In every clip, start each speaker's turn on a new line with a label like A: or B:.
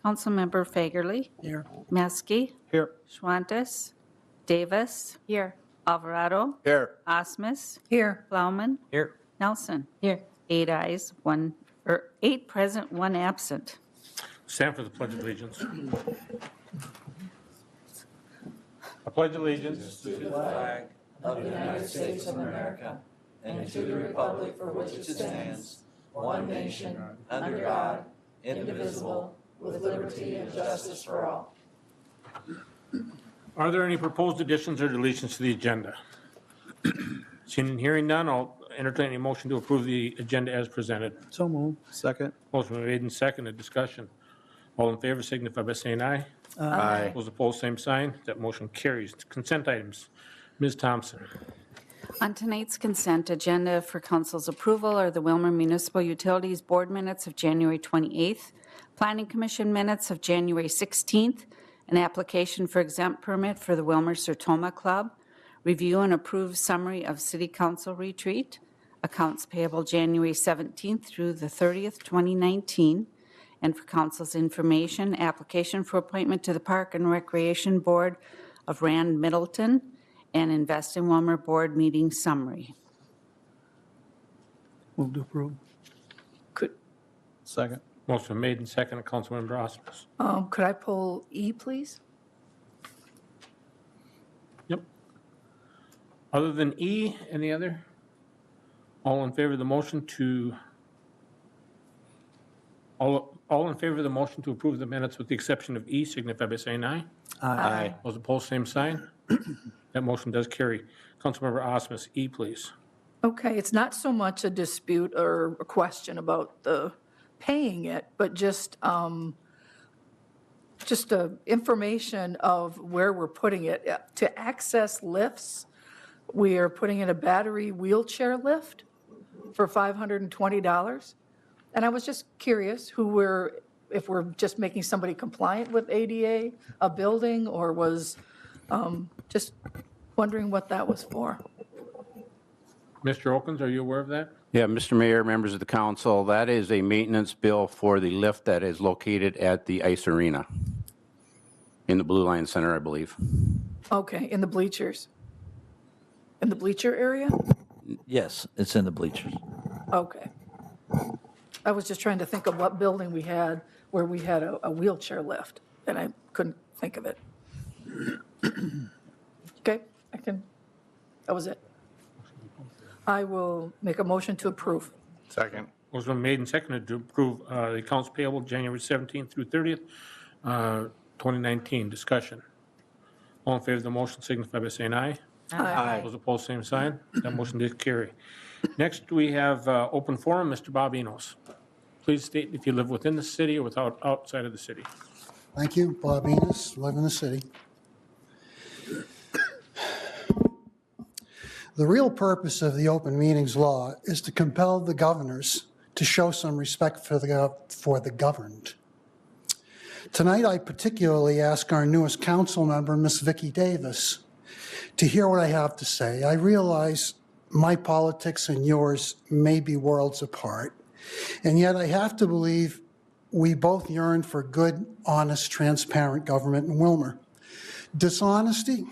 A: Councilmember Fagerly.
B: Here.
A: Maskey.
B: Here.
A: Schwantes. Davis.
C: Here.
A: Alvarado.
B: Here.
A: Osmus.
C: Here.
A: Plowman.
B: Here.
A: Nelson.
C: Here.
A: 8 ayes, 8 present, 1 absent.
D: Stand for the Pledge of Allegiance. I pledge allegiance to the flag
E: of the United States of America and to the republic for which it stands, one nation, under God, indivisible, with liberty and justice for all.
D: Are there any proposed additions or deletions to the agenda? Seeing and hearing none, I'll entertain a motion to approve the agenda as presented.
B: So moved. Second.
D: Motion been made and seconded. Discussion. All in favor signify by saying aye.
B: Aye.
D: Those opposed, same sign. That motion carries. Consent items. Ms. Thompson.
A: On tonight's consent agenda for council's approval are the Willmar Municipal Utilities Board minutes of January 28th, Planning Commission minutes of January 16th, an application for exempt permit for the Willmar Sertoma Club, review and approve summary of City Council retreat, accounts payable January 17th through the 30th, 2019, and for council's information, application for appointment to the Park and Recreation Board of Rand Middleton, and Invest in Willmar Board meeting summary.
B: Move to approve. Second.
D: Motion been made and seconded. Councilmember Osmus.
C: Could I pull E, please?
D: Yep. Other than E, any other? All in favor of the motion to, all in favor of the motion to approve the minutes with the exception of E, signify by saying aye.
B: Aye.
D: Those opposed, same sign. That motion does carry. Councilmember Osmus, E, please.
C: Okay, it's not so much a dispute or a question about the paying it, but just information of where we're putting it. To access lifts, we are putting in a battery wheelchair lift for $520. And I was just curious if we're just making somebody compliant with ADA, a building, or was just wondering what that was for.
D: Mr. Okens, are you aware of that?
F: Yeah, Mr. Mayor, members of the council, that is a maintenance bill for the lift that is located at the ice arena in the Blue Line Center, I believe.
C: Okay, in the bleachers? In the bleacher area?
E: Yes, it's in the bleachers.
C: Okay. I was just trying to think of what building we had where we had a wheelchair lift, and I couldn't think of it. Okay, that was it. I will make a motion to approve.
B: Second.
D: Motion been made and seconded to approve the accounts payable January 17th through 30th, 2019. Discussion. All in favor of the motion signify by saying aye.
C: Aye.
D: Those opposed, same sign. That motion did carry. Next, we have open forum. Mr. Bob Enos. Please state if you live within the city or outside of the city.
G: Thank you. Bob Enos, live in the city. The real purpose of the open meetings law is to compel the governors to show some respect for the governed. Tonight, I particularly ask our newest council member, Ms. Vicki Davis, to hear what I have to say. I realize my politics and yours may be worlds apart, and yet I have to believe we both yearn for good, honest, transparent government in Willmar. Dishonesty,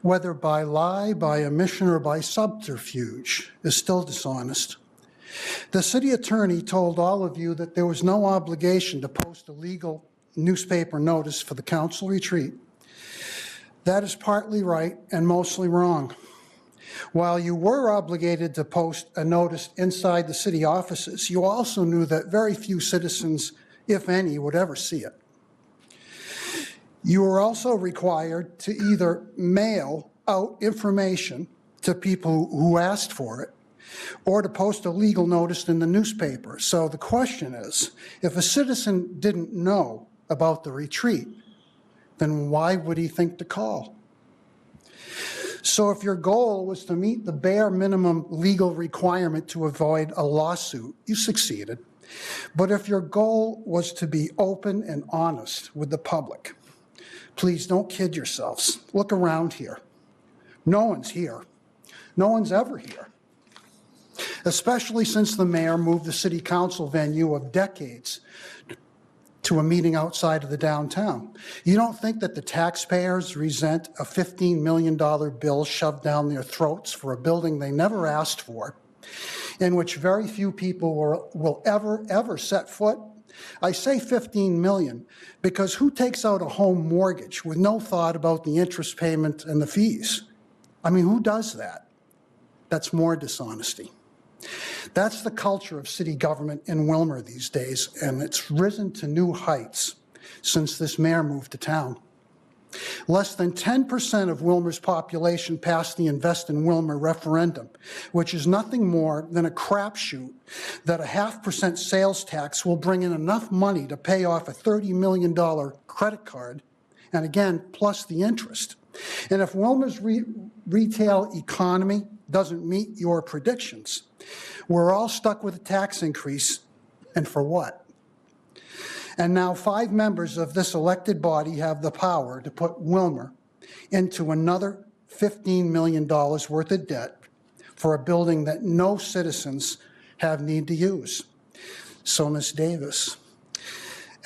G: whether by lie, by omission, or by subterfuge, is still dishonest. The city attorney told all of you that there was no obligation to post a legal newspaper notice for the council retreat. That is partly right and mostly wrong. While you were obligated to post a notice inside the city offices, you also knew that very few citizens, if any, would ever see it. You were also required to either mail out information to people who asked for it or to post a legal notice in the newspaper. So the question is, if a citizen didn't know about the retreat, then why would he think to call? So if your goal was to meet the bare minimum legal requirement to avoid a lawsuit, you succeeded. But if your goal was to be open and honest with the public, please don't kid yourselves. Look around here. No one's here. No one's ever here. Especially since the mayor moved the city council venue of decades to a meeting outside of the downtown. You don't think that the taxpayers resent a $15 million bill shoved down their throats for a building they never asked for, in which very few people will ever set foot? I say 15 million because who takes out a home mortgage with no thought about the interest payment and the fees? I mean, who does that? That's more dishonesty. That's the culture of city government in Willmar these days, and it's risen to new heights since this mayor moved to town. Less than 10% of Willmar's population passed the Invest in Willmar referendum, which is nothing more than a crapshoot that a 0.5% sales tax will bring in enough money to pay off a $30 million credit card, and again, plus the interest. And if Willmar's retail economy doesn't meet your predictions, we're all stuck with a tax increase, and for what? And now 5 members of this elected body have the power to put Willmar into another $15 million worth of debt for a building that no citizens have need to use. So, Ms. Davis,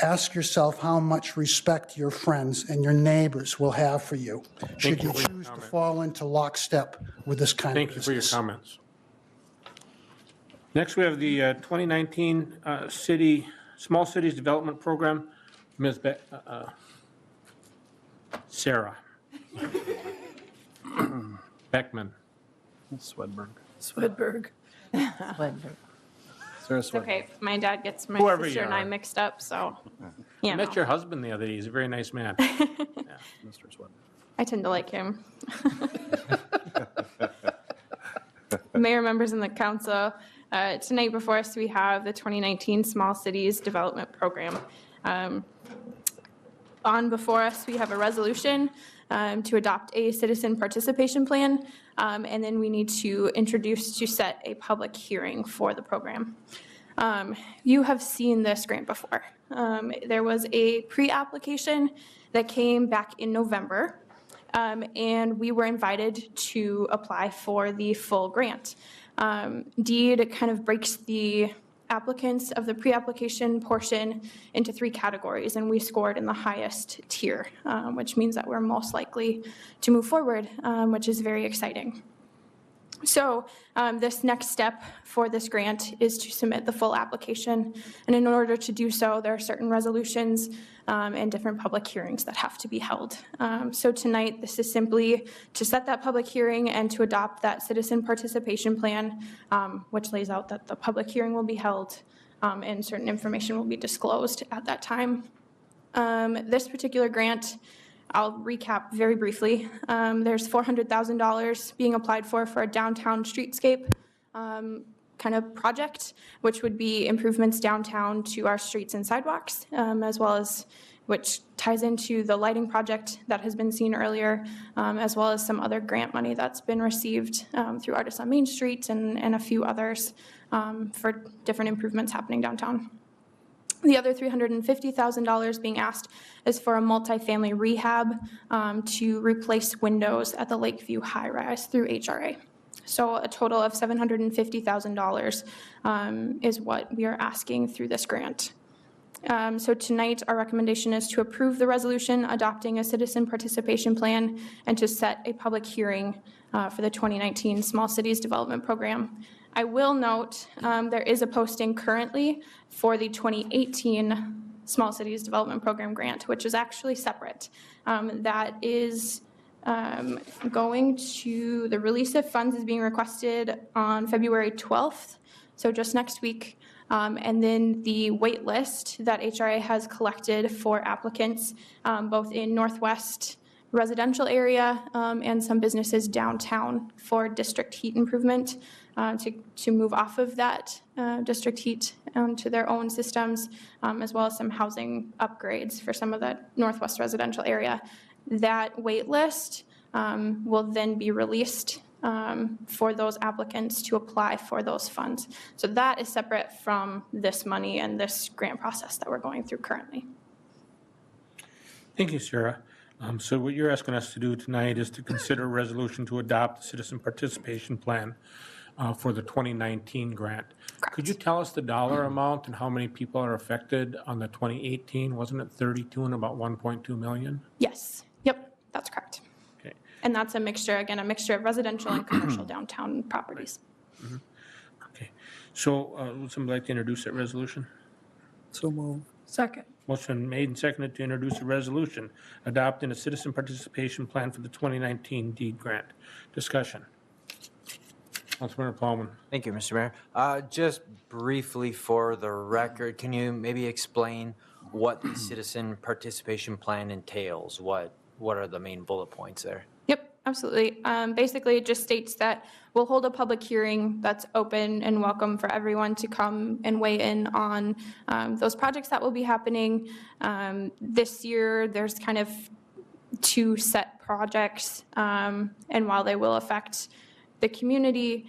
G: ask yourself how much respect your friends and your neighbors will have for you should you choose to fall into lockstep with this kind of business.
D: Thank you for your comments. Next, we have the 2019 Small Cities Development Program. Ms. Sarah Beckman.
B: Swedberg.
C: Swedberg.
B: Sarah
H: It's okay. My dad gets my
D: Whoever
H: sister
D: you
H: and I
D: are.
H: mixed up, so,
D: I
H: you know.
D: met your husband the other day. He's a very nice man.
B: Mr. Swedberg.
H: I tend to like him. Mayor, members, and the council, tonight before us, we have the 2019 Small Cities Development Program. On before us, we have a resolution to adopt a citizen participation plan, and then we need to set a public hearing for the program. You have seen this grant before. There was a pre-application that came back in November, and we were invited to apply for the full grant. DEED kind of breaks the applicants of the pre-application portion into 3 categories, and we scored in the highest tier, which means that we're most likely to move forward, which is very exciting. So this next step for this grant is to submit the full application, and in order to do so, there are certain resolutions and different public hearings that have to be held. So tonight, this is simply to set that public hearing and to adopt that citizen participation plan, which lays out that the public hearing will be held and certain information will be disclosed at that time. This particular grant, I'll recap very briefly. There's $400,000 being applied for a downtown streetscape kind of project, which would be improvements downtown to our streets and sidewalks, as well as which ties into the lighting project that has been seen earlier, as well as some other grant money that's been received through Artists on Main Street and a few others for different improvements happening downtown. The other $350,000 being asked is for a multifamily rehab to replace windows at the Lakeview High Rise through HRA. So a total of $750,000 is what we are asking through this grant. So tonight, our recommendation is to approve the resolution adopting a citizen participation plan and to set a public hearing for the 2019 Small Cities Development Program. I will note there is a posting currently for the 2018 Small Cities Development Program grant, which is actually separate. That is going to, the release of funds is being requested on February 12th, so just next week. And then the wait list that HRA has collected for applicants, both in Northwest residential area and some businesses downtown for district heat improvement to move off of that district heat to their own systems, as well as some housing upgrades for some of the Northwest residential area. That wait list will then be released for those applicants to apply for those funds. So that is separate from this money and this grant process that we're going through currently.
D: Thank you, Sarah. So what you're asking us to do tonight is to consider a resolution to adopt the citizen participation plan for the 2019 grant. Could you tell us the dollar amount and how many people are affected on the 2018? Wasn't it 32 and about 1.2 million?
H: Yes, yep, that's correct.
D: Okay.
H: And that's a mixture, again, a mixture of residential and commercial downtown properties.
D: Okay. So would somebody like to introduce that resolution?
B: So move.
C: Second.
D: Motion made and seconded to introduce a resolution adopting a citizen participation plan for the 2019 deed grant. Discussion. Councilmember Plowman.
E: Thank you, Mr. Mayor. Just briefly for the record, can you maybe explain what the citizen participation plan entails? What are the main bullet points there?
H: Yep, absolutely. Basically, it just states that we'll hold a public hearing that's open and welcome for everyone to come and weigh in on those projects that will be happening. This year, there's kind of 2 set projects, and while they will affect the community,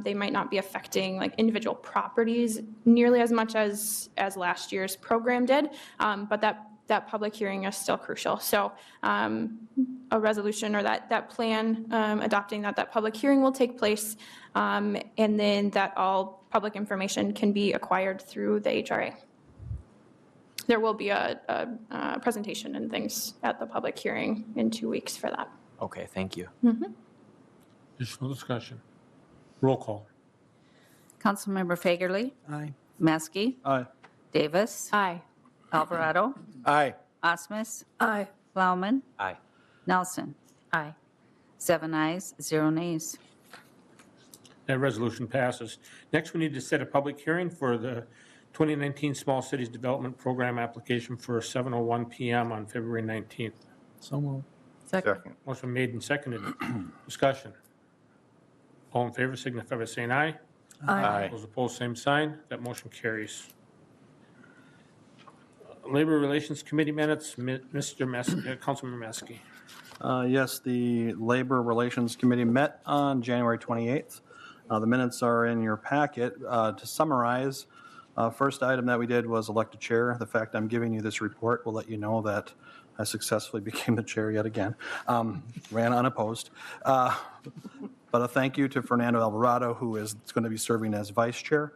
H: they might not be affecting like individual properties nearly as much as last year's program did, but that public hearing is still crucial. So a resolution or that plan adopting that public hearing will take place, and then that all public information can be acquired through the HRA. There will be a presentation and things at the public hearing in 2 weeks for that.
E: Okay, thank you.
D: Additional discussion. Roll call.
A: Councilmember Fagerly,
B: Aye.
A: Maskey,
B: Aye.
A: Davis,
H: Aye.
A: Alvarado,
B: Aye.
A: Osmus,
C: Aye.
A: Plowman,
E: Aye.
A: Nelson. Aye. 7 ayes, 0 nays.
D: That resolution passes. Next, we need to set a public hearing for the 2019 Small Cities Development Program application for 7:01 PM on February 19th.
B: So move.
A: Second.
D: Motion made and seconded. Discussion. All in favor signify by saying aye.
C: Aye.
D: Those opposed, same sign. That motion carries. Labor Relations Committee minutes, Mr. Maskey, Councilman Maskey.
B: Yes, the Labor Relations Committee met on January 28th. The minutes are in your packet. To summarize, first item that we did was elect a chair. The fact I'm giving you this report will let you know that I successfully became the chair yet again. Ran unopposed. But a thank you to Fernando Alvarado, who is going to be serving as vice chair.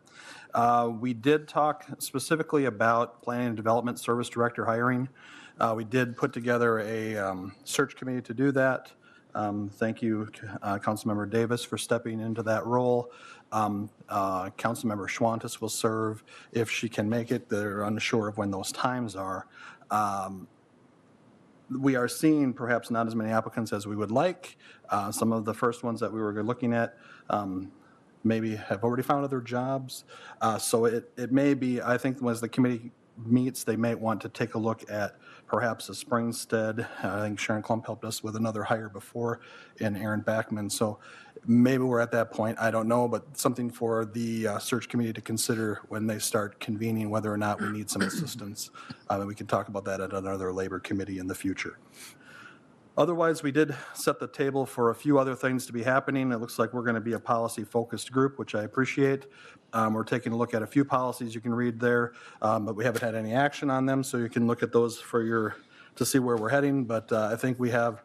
B: We did talk specifically about Planning and Development Service Director hiring. We did put together a search committee to do that. Thank you, Councilmember Davis, for stepping into that role. Councilmember Schwantes will serve if she can make it. They're unsure of when those times are. We are seeing perhaps not as many applicants as we would like. Some of the first ones that we were looking at maybe have already found other jobs. So it may be, I think as the committee meets, they may want to take a look at perhaps a Springstead. I think Sharon Klump helped us with another hire before, and Aaron Backman. So maybe we're at that point. I don't know, but something for the search committee to consider when they start convening whether or not we need some assistance. And we can talk about that at another labor committee in the future. Otherwise, we did set the table for a few other things to be happening. It looks like we're going to be a policy-focused group, which I appreciate. We're taking a look at a few policies you can read there, but we haven't had any action on them, so you can look at those to see where we're heading. But I think we have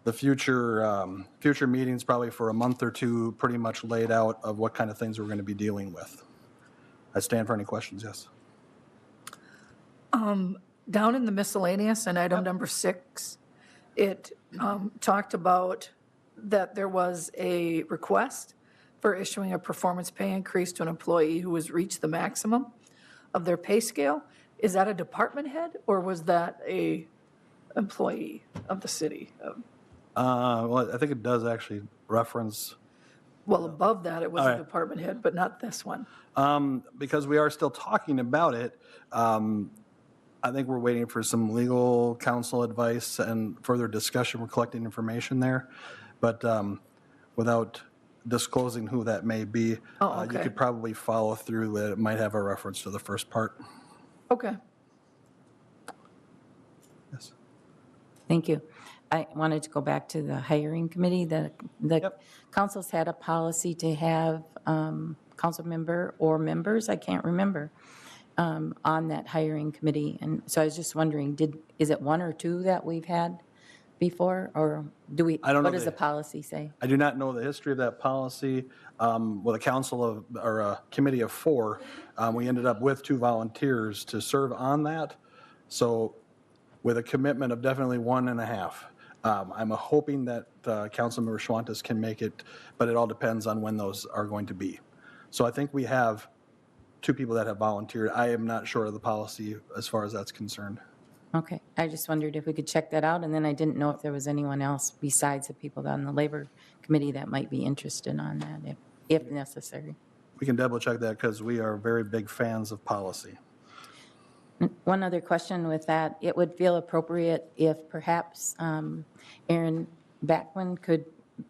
B: the future meetings probably for a month or two pretty much laid out of what kind of things we're going to be dealing with. I stand for any questions, yes.
C: Down in the miscellaneous and item number 6, it talked about that there was a request for issuing a performance pay increase to an employee who has reached the maximum of their pay scale. Is that a department head, or was that a employee of the city?
B: Well, I think it does actually reference.
C: Well, above that, it was a department head, but not this one.
B: Because we are still talking about it, I think we're waiting for some legal counsel advice and further discussion. We're collecting information there. But without disclosing who that may be, you could probably follow through that it might have a reference to the first part.
C: Okay.
B: Yes.
I: Thank you. I wanted to go back to the hiring committee. The council's had a policy to have council member or members, I can't remember, on that hiring committee. And so I was just wondering, is it 1 or 2 that we've had before, or do we?
B: I don't know
I: What does
B: the-
I: the policy say?
B: I do not know the history of that policy. With a council of, or a committee of 4, we ended up with 2 volunteers to serve on that. So with a commitment of definitely 1.5. I'm hoping that Councilmember Schwantes can make it, but it all depends on when those are going to be. So I think we have 2 people that have volunteered. I am not sure of the policy as far as that's concerned.
I: Okay, I just wondered if we could check that out, and then I didn't know if there was anyone else besides the people on the Labor Committee that might be interested on that, if necessary.
B: We can double check that because we are very big fans of policy.
I: One other question with that, it would feel appropriate if perhaps Aaron Bachman could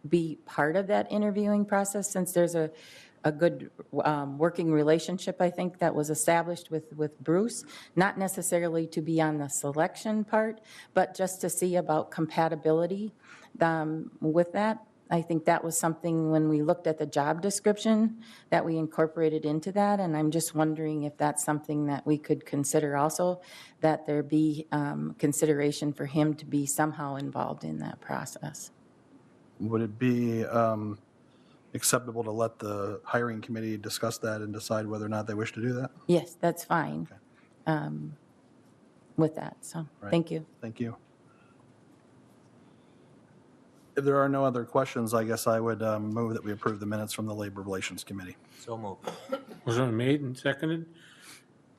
I: be part of that interviewing process, since there's a good working relationship, I think, that was established with Bruce, not necessarily to be on the selection part, but just to see about compatibility with that. I think that was something when we looked at the job description that we incorporated into that, and I'm just wondering if that's something that we could consider also, that there be consideration for him to be somehow involved in that process.
B: Would it be acceptable to let the hiring committee discuss that and decide whether or not they wish to do that?
I: Yes, that's fine with that, so,
B: Right.
I: thank you.
B: Thank you. If there are no other questions, I guess I would move that we approve the minutes from the Labor Relations Committee.
E: So moved.
D: Was it made and seconded?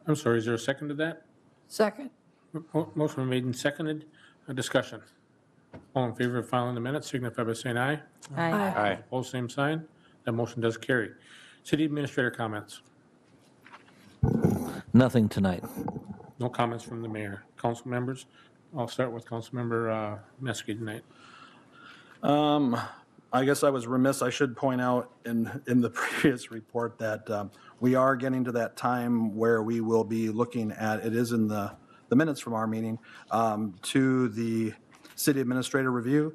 D: I'm sorry, is there a second to that?
C: Second.
D: Motion been made and seconded. A discussion. All in favor of filing the minutes signify by saying aye.
I: Aye.
F: Aye.
D: Opposed, same sign. That motion does carry. City Administrator comments.
E: Nothing tonight.
D: No comments from the mayor. Council members, I'll start with Councilmember Meske tonight.
B: I guess I was remiss. I should point out in the previous report that we are getting to that time where we will be looking at, it is in the minutes from our meeting, to the city administrator review.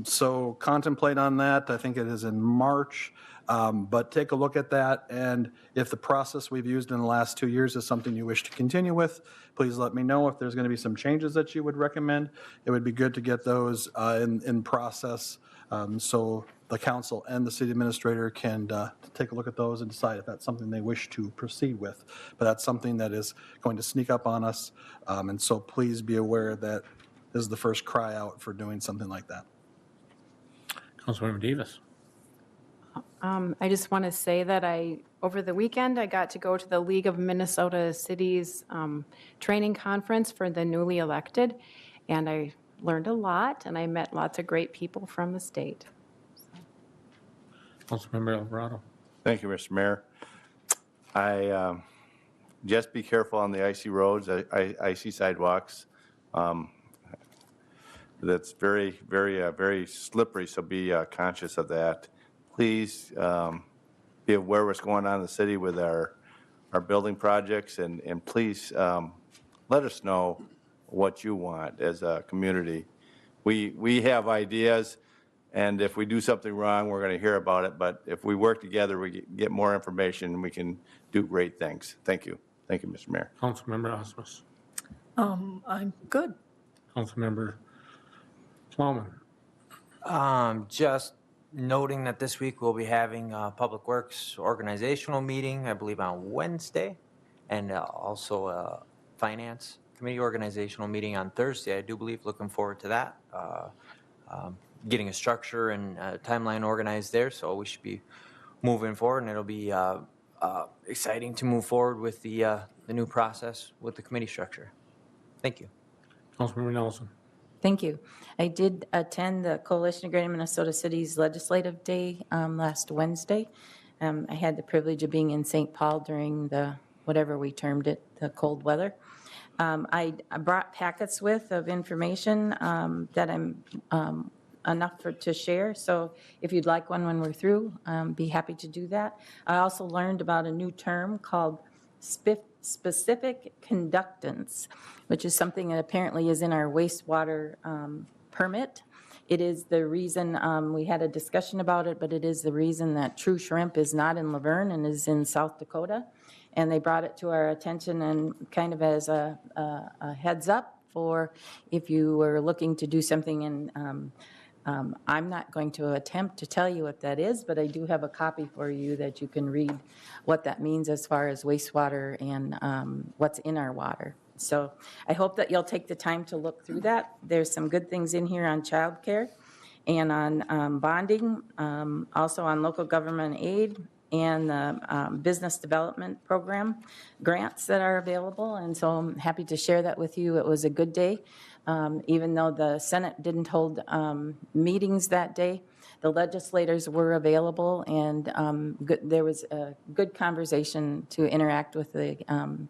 B: So contemplate on that. I think it is in March. But take a look at that, and if the process we've used in the last 2 years is something you wish to continue with, please let me know. If there's going to be some changes that you would recommend, it would be good to get those in process, so the council and the city administrator can take a look at those and decide if that's something they wish to proceed with. But that's something that is going to sneak up on us, and so please be aware that this is the first cry out for doing something like that.
D: Councilmember Davis.
J: I just want to say that over the weekend, I got to go to the League of Minnesota Cities training conference for the newly elected, and I learned a lot, and I met lots of great people from the state.
D: Councilmember Alvarado.
K: Thank you, Mr. Mayor. Just be careful on the icy roads, icy sidewalks. That's very, very slippery, so be conscious of that. Please be aware of what's going on in the city with our building projects, and please let us know what you want as a community. We have ideas, and if we do something wrong, we're going to hear about it, but if we work together, we get more information, and we can do great things. Thank you. Thank you, Mr. Mayor.
D: Councilmember Osmus.
C: I'm good.
D: Councilmember Plowman.
L: Just noting that this week we'll be having a Public Works organizational meeting, I believe on Wednesday, and also a Finance Committee organizational meeting on Thursday. I do believe, looking forward to that. Getting a structure and a timeline organized there, so we should be moving forward, and it'll be exciting to move forward with the new process with the committee structure. Thank you.
D: Councilmember Nelson.
I: Thank you. I did attend the Coalition of Greater Minnesota Cities Legislative Day last Wednesday. I had the privilege of being in St. Paul during the, whatever we termed it, the cold weather. I brought packets of information that I'm enough to share. So if you'd like one when we're through, be happy to do that. I also learned about a new term called specific conductance, which is something that apparently is in our wastewater permit. It is the reason, we had a discussion about it, but it is the reason that True Shrimp is not in Laverne and is in South Dakota. And they brought it to our attention, and kind of as a heads up for if you were looking to do something, and I'm not going to attempt to tell you what that is, but I do have a copy for you that you can read what that means as far as wastewater and what's in our water. So I hope that you'll take the time to look through that. There's some good things in here on childcare and on bonding, also on local government aid and the business development program grants that are available. And so I'm happy to share that with you. It was a good day. Even though the Senate didn't hold meetings that day, the legislators were available, and there was a good conversation to interact with the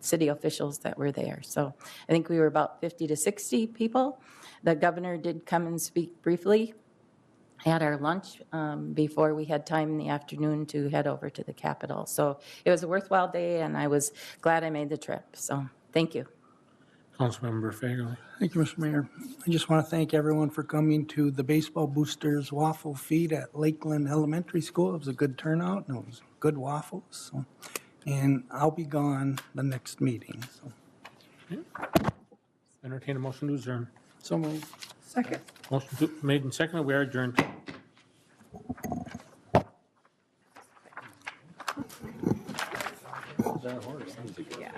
I: city officials that were there. So I think we were about 50 to 60 people. The governor did come and speak briefly at our lunch before we had time in the afternoon to head over to the Capitol. So it was a worthwhile day, and I was glad I made the trip. So thank you.
D: Councilmember Fagerly.
M: Thank you, Mr. Mayor. I just want to thank everyone for coming to the Baseball Boosters Waffle Feed at Lakeland Elementary School. It was a good turnout, and it was good waffles. So, and I'll be gone the next meeting. So.
D: Entertain a motion to adjourn.
M: So moved.
C: Second.
D: Motion made and seconded. We are adjourned.
F: Yeah.